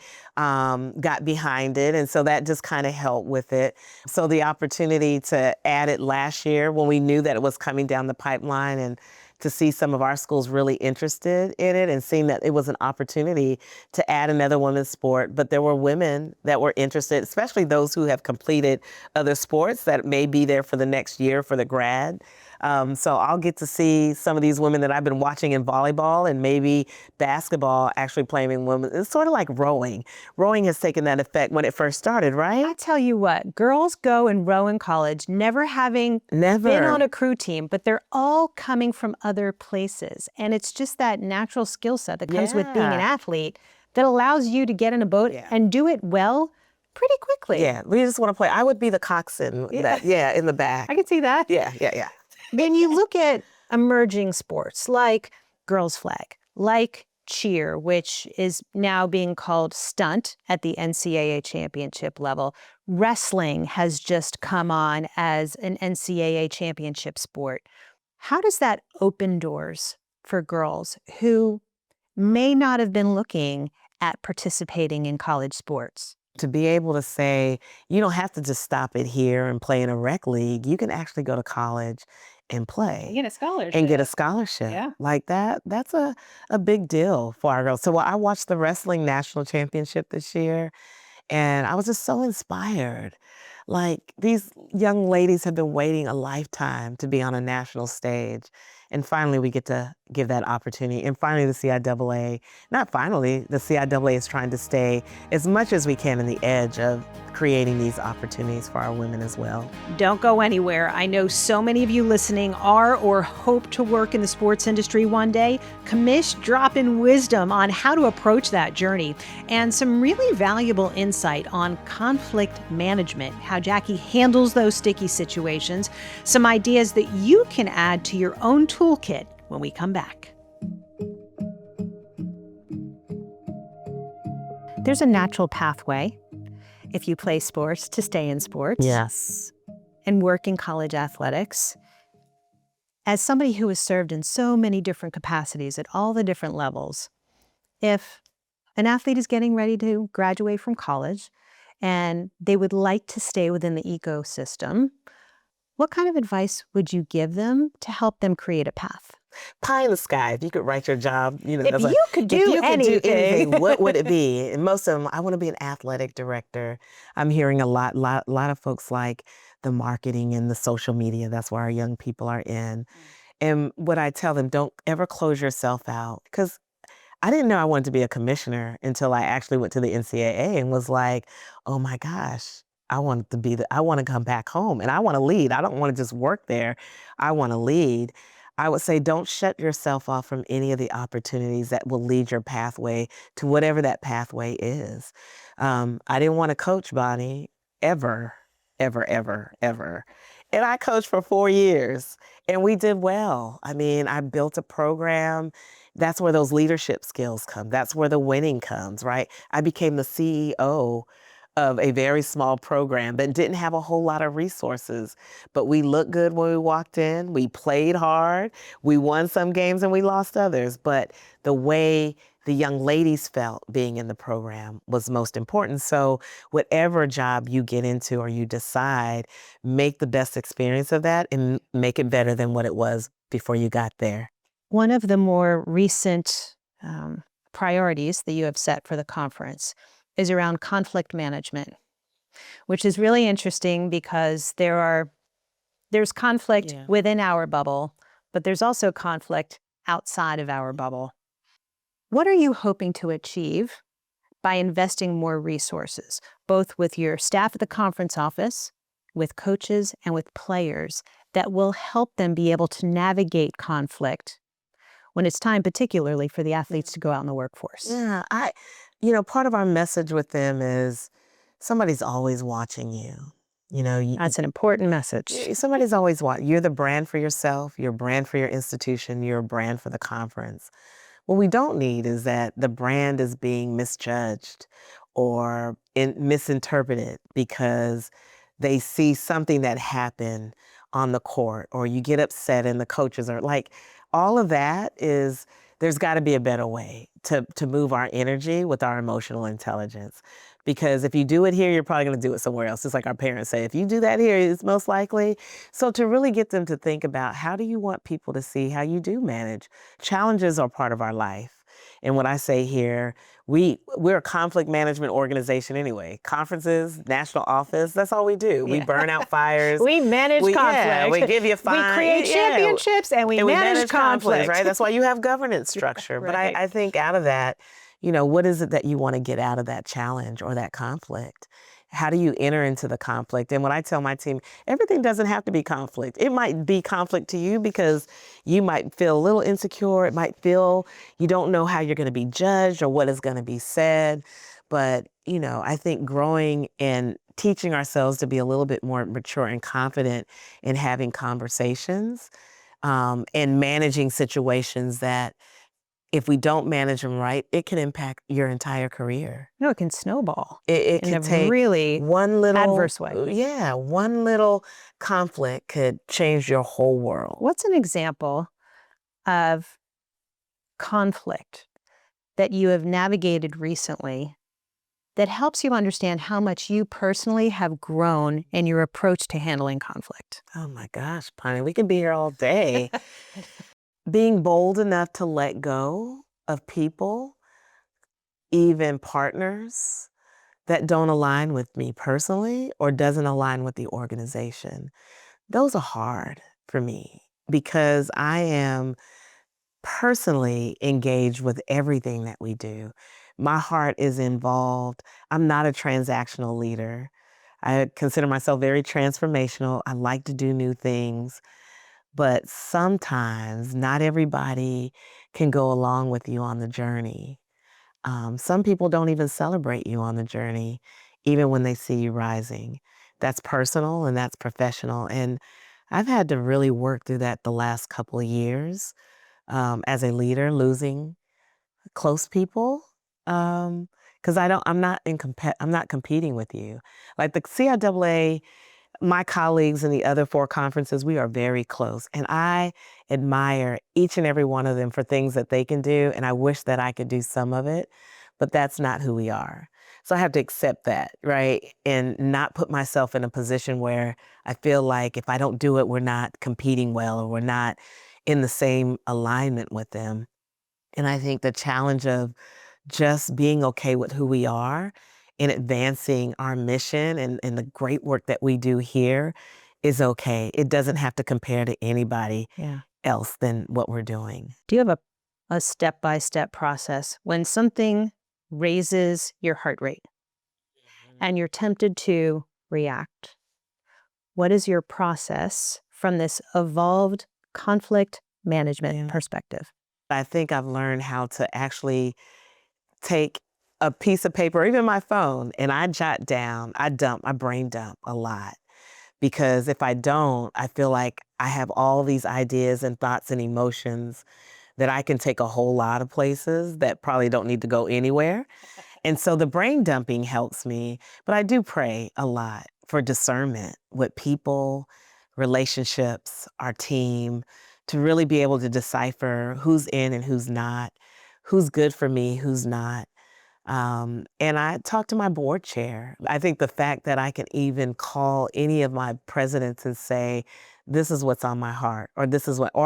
got behind it. And so that just kind of helped with it. So the opportunity to add it last year when we knew that it was coming down the pipeline, and to see some of our schools really interested in it and seeing that it was an opportunity to add another women's sport. But there were women that were interested, especially those who have completed other sports that may be there for the next year for the grad So I'll get to see some of these women that I've been watching in volleyball and maybe basketball actually playing in women. It's sort of like rowing. Rowing has taken that effect when it first started, right? I tell you what, girls go and row in college, never having been on a crew team, but they're all coming from other places. And it's just that natural skill set that comes with being an athlete that allows you to get in a boat and do it well pretty quickly. Yeah, we just want to play. I would be the coxswain, in the back. I can see that. Yeah. Then you look at emerging sports like girls flag, like cheer, which is now being called stunt at the NCAA championship level. Wrestling has just come on as an NCAA championship sport. How does that open doors for girls who may not have been looking at participating in college sports? To be able to say, you don't have to just stop it here and play in a rec league. You can actually go to college and play. And get a scholarship. And get a scholarship. Yeah. Like that, that's a big deal for our girls. So I watched the wrestling national championship this year, and I was just so inspired. Like, these young ladies have been waiting a lifetime to be on a national stage. And finally, we get to give that opportunity. And finally, the CIAA, not finally, the CIAA is trying to stay as much as we can in the edge of creating these opportunities for our women as well. Don't go anywhere. I know so many of you listening are or hope to work in the sports industry one day. Commish dropping wisdom on how to approach that journey and some really valuable insight on conflict management, how Jacqie handles those sticky situations, some ideas that you can add to your own toolkit when we come back. There's a natural pathway if you play sports to stay in sports. Yes. And work in college athletics. As somebody who has served in so many different capacities at all the different levels, if an athlete is getting ready to graduate from college and they would like to stay within the ecosystem, what kind of advice would you give them to help them create a path? Pie in the sky. If you could write your job, if you could do anything, what would it be? And most of them, I want to be an athletic director. I'm hearing a lot of folks like the marketing and the social media. That's where our young people are in. And what I tell them, don't ever close yourself out. Because I didn't know I wanted to be a commissioner until I actually went to the NCAA and was like, oh my gosh, I want to come back home and I want to lead. I don't want to just work there. I want to lead. I would say don't shut yourself off from any of the opportunities that will lead your pathway to whatever that pathway is. I didn't want to coach, Bonnie, ever. And I coached for 4 years and we did well. I mean, I built a program. That's where those leadership skills come. That's where the winning comes, right? I became the CEO of a very small program that didn't have a whole lot of resources, but we looked good when we walked in. We played hard. We won some games and we lost others. But the way the young ladies felt being in the program was most important. So whatever job you get into or you decide, make the best experience of that and make it better than what it was before you got there. One of the more recent priorities that you have set for the conference is around conflict management, which is really interesting because there's conflict within our bubble, but there's also conflict outside of our bubble. What are you hoping to achieve by investing more resources, both with your staff at the conference office, with coaches, and with players that will help them be able to navigate conflict when it's time, particularly for the athletes to go out in the workforce? Yeah, part of our message with them is somebody's always watching you. That's an important message. Somebody's always watching. You're the brand for yourself, you're a brand for your institution, you're a brand for the conference. What we don't need is that the brand is being misjudged or misinterpreted because they see something that happened on the court or you get upset and the coaches are like, all of that is, there's got to be a better way to move our energy with our emotional intelligence. Because if you do it here, you're probably going to do it somewhere else. Just like our parents say, if you do that here, it's most likely. So to really get them to think about how do you want people to see how you do manage? Challenges are part of our life. And what I say here, we're a conflict management organization anyway. Conferences, national office, that's all we do. We burn out fires. We manage conflict. Yeah, we give you fine. We create championships and we manage conflict. Right? That's why you have governance structure. Right. But I think out of that, what is it that you want to get out of that challenge or that conflict? How do you enter into the conflict? And when I tell my team, everything doesn't have to be conflict. It might be conflict to you because you might feel a little insecure. It might feel you don't know how you're going to be judged or what is going to be said. But, I think growing and teaching ourselves to be a little bit more mature and confident in having conversations and managing situations that if we don't manage them right, it can impact your entire career. It can snowball. It in can a take really one little adverse way. Yeah, one little conflict could change your whole world. What's an example of conflict that you have navigated recently that helps you understand how much you personally have grown in your approach to handling conflict? Oh my gosh, Pani, we can be here all day. Being bold enough to let go of people, even partners, that don't align with me personally or doesn't align with the organization. Those are hard for me because I am personally engaged with everything that we do. My heart is involved. I'm not a transactional leader. I consider myself very transformational. I like to do new things. But sometimes not everybody can go along with you on the journey. Some people don't even celebrate you on the journey, even when they see you rising. That's personal and that's professional. And I've had to really work through that the last couple of years as a leader, losing close people. Because I'm not competing with you. Like the CIAA, my colleagues in the other 4 conferences, we are very close. And I admire each and every one of them for things that they can do. And I wish that I could do some of it, but that's not who we are. So I have to accept that, right? And not put myself in a position where I feel like if I don't do it, we're not competing well or we're not in the same alignment with them. And I think the challenge of just being okay with who we are in advancing our mission and the great work that we do here is okay. It doesn't have to compare to anybody else than what we're doing. Do you have a step-by-step process when something raises your heart rate and you're tempted to react? What is your process from this evolved conflict management perspective? I think I've learned how to actually take a piece of paper, or even my phone, and I jot down, I brain dump a lot. Because if I don't, I feel like I have all these ideas and thoughts and emotions that I can take a whole lot of places that probably don't need to go anywhere. And so the brain dumping helps me, but I do pray a lot for discernment with people, relationships, our team, to really be able to decipher who's in and who's not, who's good for me, who's not. And I talk to my board chair. I think the fact that I can even call any of my presidents and say, this is what's on my heart, or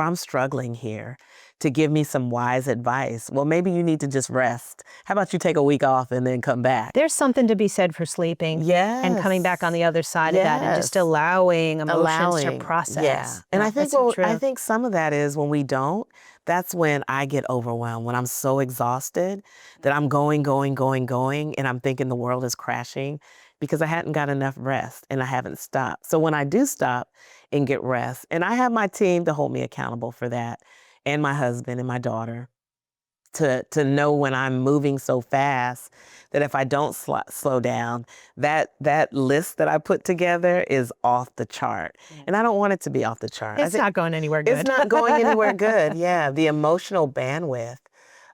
I'm struggling here, to give me some wise advice. Well, maybe you need to just rest. How about you take a week off and then come back? There's something to be said for sleeping and coming back on the other side of that and just allowing emotions to process. Yeah. And I think some of that is when we don't, that's when I get overwhelmed, when I'm so exhausted that I'm going, and I'm thinking the world is crashing because I hadn't got enough rest and I haven't stopped. So when I do stop and get rest, and I have my team to hold me accountable for that, and my husband and my daughter, to know when I'm moving so fast that if I don't slow down, that list that I put together is off the chart. And I don't want it to be off the chart. It's not going anywhere good. It's not going anywhere good. Yeah, the emotional bandwidth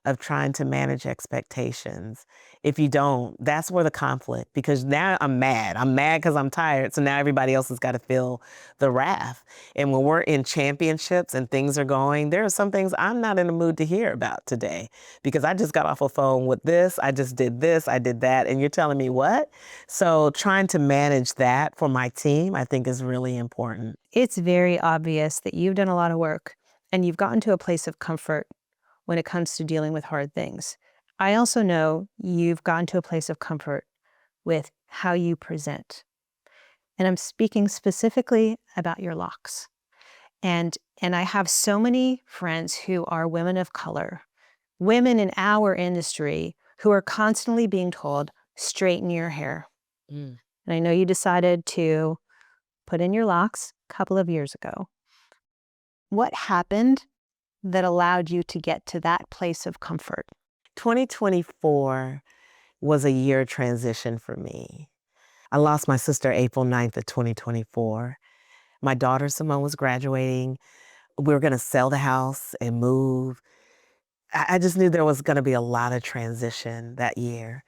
of trying to manage expectations. If you don't, that's where the conflict, because now I'm mad. I'm mad because I'm tired. So now everybody else has got to feel the wrath. And when we're in championships and things are going, there are some things I'm not in the mood to hear about today because I just got off a phone with this, I just did this, I did that, and you're telling me what? So trying to manage that for my team, I think is really important. It's very obvious that you've done a lot of work and you've gotten to a place of comfort when it comes to dealing with hard things. I also know you've gotten to a place of comfort with how you present. And I'm speaking specifically about your locks. And I have so many friends who are women of color, women in our industry who are constantly being told, straighten your hair. And I know you decided to put in your locks a couple of years ago. What happened that allowed you to get to that place of comfort? 2024 was a year of transition for me. I lost my sister April 9th of 2024. My daughter Simone was graduating. We were going to sell the house and move. I just knew there was going to be a lot of transition that year.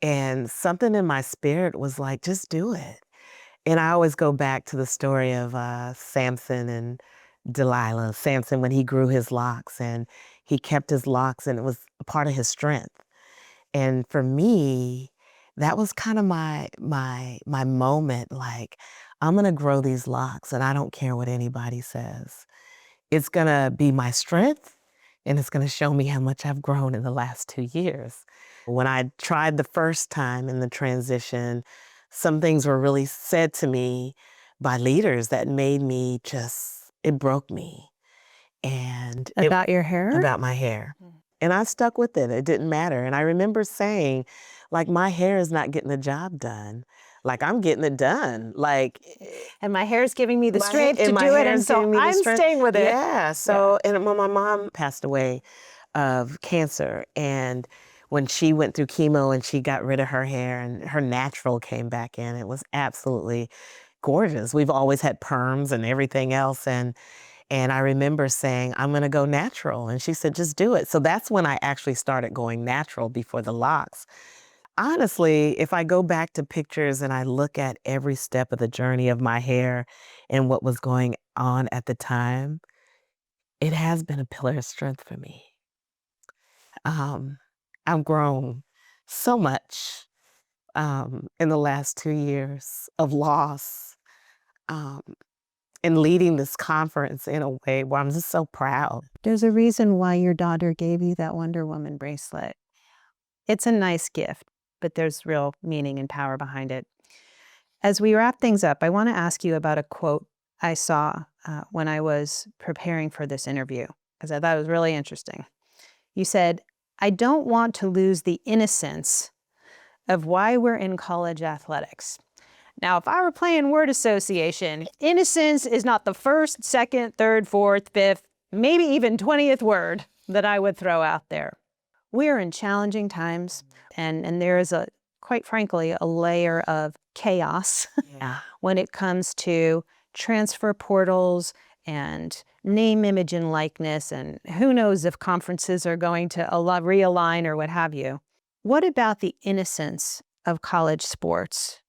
And something in my spirit was like, just do it. And I always go back to the story of Samson and Delilah. Samson, when he grew his locks and he kept his locks, and it was a part of his strength. And for me, that was kind of my moment. Like, I'm gonna grow these locks, and I don't care what anybody says. It's gonna be my strength, and it's gonna show me how much I've grown in the last 2 years. When I tried the first time in the transition, some things were really said to me by leaders that made me it broke me. And About your hair? about my hair. And I stuck with it. It didn't matter. And I remember saying, like, my hair is not getting the job done. Like, I'm getting it done. Like, And my hair is giving me the my strength to and my do it, hair and is so giving me the I'm strength. staying with it. Yeah. So, and when my mom passed away of cancer, and when she went through chemo and she got rid of her hair and her natural came back in, it was absolutely gorgeous. We've always had perms and everything else. And I remember saying, I'm going to go natural. And she said, just do it. So that's when I actually started going natural before the locks. Honestly, if I go back to pictures and I look at every step of the journey of my hair and what was going on at the time, it has been a pillar of strength for me. I've grown so much in the last 2 years of loss. And leading this conference in a way where I'm just so proud. There's a reason why your daughter gave you that Wonder Woman bracelet. It's a nice gift, but there's real meaning and power behind it. As we wrap things up, I want to ask you about a quote I saw when I was preparing for this interview, because I thought it was really interesting. You said, I don't want to lose the innocence of why we're in college athletics. Now, if I were playing word association, innocence is not the first, second, third, fourth, fifth, maybe even 20th word that I would throw out there. We are in challenging times, and there is, quite frankly, a layer of chaos when it comes to transfer portals and name, image, and likeness, and who knows if conferences are going to realign or what have you. What about the innocence of college sports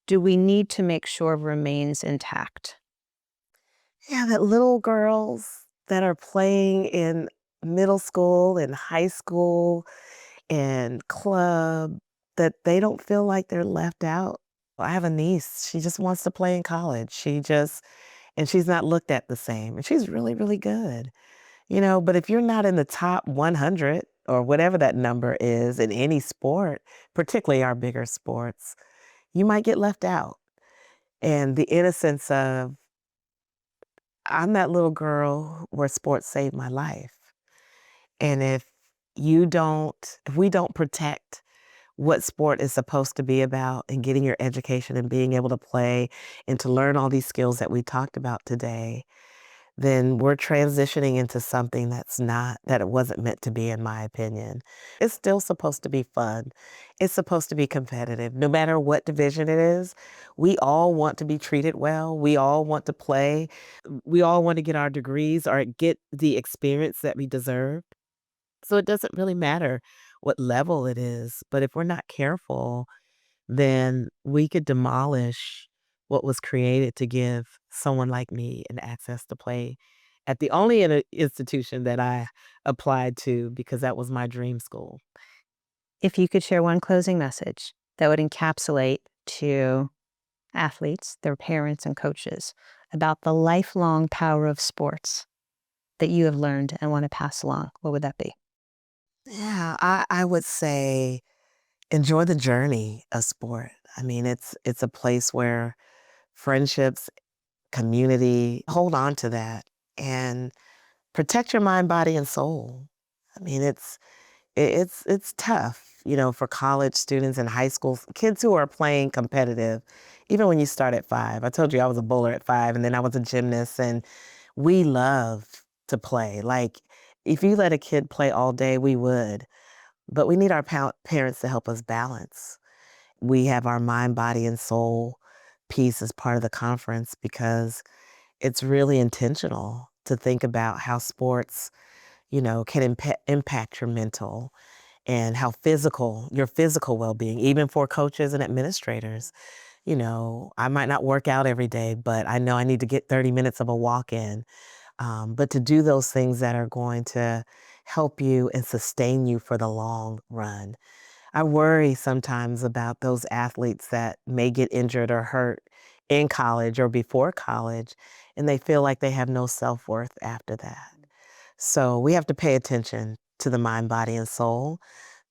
do we need to make sure remains intact? Yeah, that little girls that are playing in middle school and high school and club, that they don't feel like they're left out. I have a niece, she just wants to play in college. And she's not looked at the same. And she's really, really good. But if you're not in the top 100 or whatever that number is in any sport, particularly our bigger sports, you might get left out. And the innocence of, I'm that little girl where sports saved my life. And if we don't protect what sport is supposed to be about and getting your education and being able to play and to learn all these skills that we talked about today, then we're transitioning into something that it wasn't meant to be, in my opinion. It's still supposed to be fun. It's supposed to be competitive. No matter what division it is, we all want to be treated well. We all want to play. We all want to get our degrees or get the experience that we deserve. So it doesn't really matter what level it is. But if we're not careful, then we could demolish what was created to give someone like me an access to play at the only institution that I applied to, because that was my dream school. If you could share one closing message that would encapsulate to athletes, their parents, and coaches about the lifelong power of sports that you have learned and want to pass along, what would that be? Yeah, I would say enjoy the journey of sport. I mean, it's a place where friendships, community, hold on to that and protect your mind, body, and soul. I mean, it's tough, for college students and high school kids who are playing competitive, even when you start at 5. I told you I was a bowler at 5, and then I was a gymnast, and we love to play. Like, if you let a kid play all day, we would. But we need our parents to help us balance. We have our mind, body, and soul piece as part of the conference because it's really intentional to think about how sports, can impact your mental and how your physical well-being, even for coaches and administrators. I might not work out every day, but I know I need to get 30 minutes of a walk in. But to do those things that are going to help you and sustain you for the long run. I worry sometimes about those athletes that may get injured or hurt in college or before college, and they feel like they have no self-worth after that. So we have to pay attention to the mind, body, and soul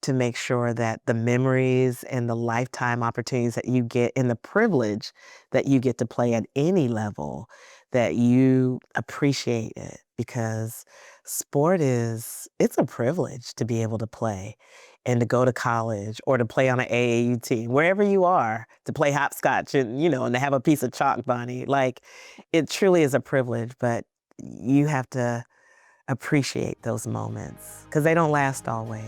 to make sure that the memories and the lifetime opportunities that you get and the privilege that you get to play at any level, that you appreciate it because it's a privilege to be able to play and to go to college or to play on an AAU team, wherever you are, to play hopscotch and to have a piece of chalk, Bonnie. Like, it truly is a privilege, but you have to appreciate those moments because they don't last always.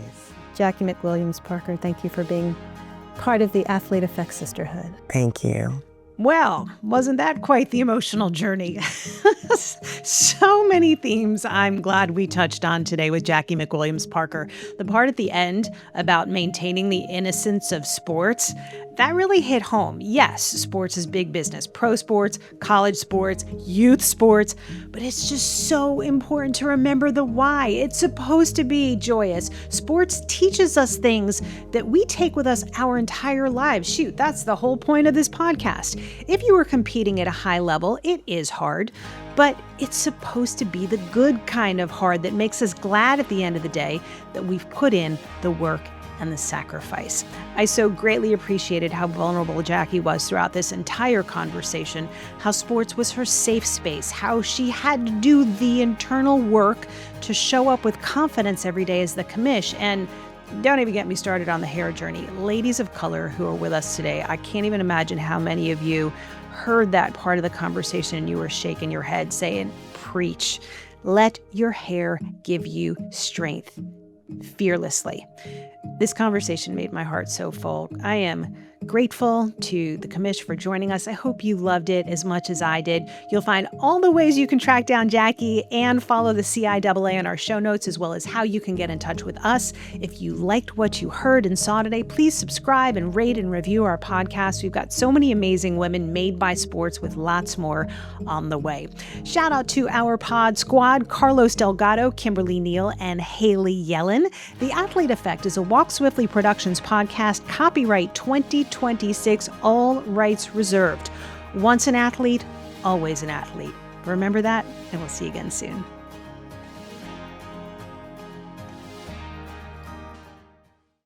Jacqie McWilliams Parker, thank you for being part of the Athlete Effect Sisterhood. Thank you. Well, wasn't that quite the emotional journey? So many themes I'm glad we touched on today with Jacqie McWilliams Parker. The part at the end about maintaining the innocence of sports, that really hit home. Yes, sports is big business. Pro sports, college sports, youth sports. But it's just so important to remember the why. It's supposed to be joyous. Sports teaches us things that we take with us our entire lives. Shoot, that's the whole point of this podcast. If you are competing at a high level, it is hard. But it's supposed to be the good kind of hard that makes us glad at the end of the day that we've put in the work and the sacrifice. I so greatly appreciated how vulnerable Jacqie was throughout this entire conversation, how sports was her safe space, how she had to do the internal work to show up with confidence every day as the commish. And don't even get me started on the hair journey. Ladies of color who are with us today, I can't even imagine how many of you heard that part of the conversation and you were shaking your head saying, preach. Let your hair give you strength fearlessly. This conversation made my heart so full. I am grateful to the Commish for joining us. I hope you loved it as much as I did. You'll find all the ways you can track down Jacqie and follow the CIAA in our show notes, as well as how you can get in touch with us. If you liked what you heard and saw today, please subscribe and rate and review our podcast. We've got so many amazing women made by sports with lots more on the way. Shout out to our pod squad, Carlos Delgado, Kimberly Neal, and Haley Yellen. The Athlete Effect is a Walk Swiftly Productions podcast, copyright 2026, all rights reserved. Once an athlete, always an athlete. Remember that, and we'll see you again soon.